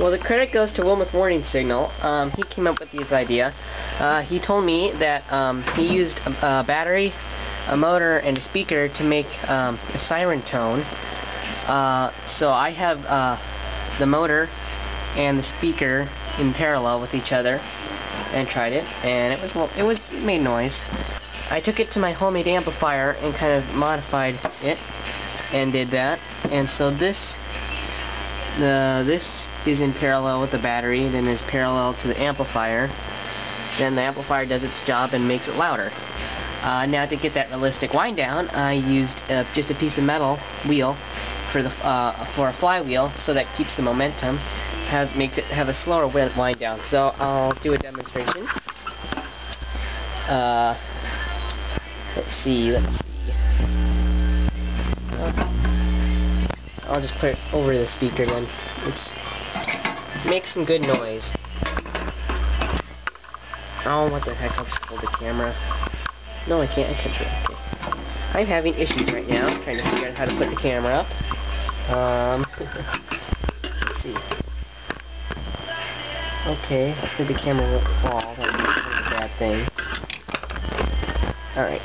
Well, the credit goes to WILMOTHWARNINGSIGNAL. He came up with this idea. He told me that he used a battery, a motor, and a speaker to make a siren tone. So I have the motor and the speaker in parallel with each other, and tried it, and it made noise. I took it to my homemade amplifier and kind of modified it, and did that. And so this is in parallel with the battery, then is parallel to the amplifier. Then the amplifier does its job and makes it louder. Now to get that realistic wind down, I used just a piece of metal wheel for a flywheel, so that keeps the momentum, makes it have a slower wind down. So I'll do a demonstration. Let's see. I'll just put it over the speaker then. Makes some good noise. Oh, what the heck? I'll just hold the camera. No, I can't. I can't do it. Okay. I'm having issues right now, trying to figure out how to put the camera up. Let's see. Okay, hopefully the camera won't fall. That would be kind of a bad thing. Alright.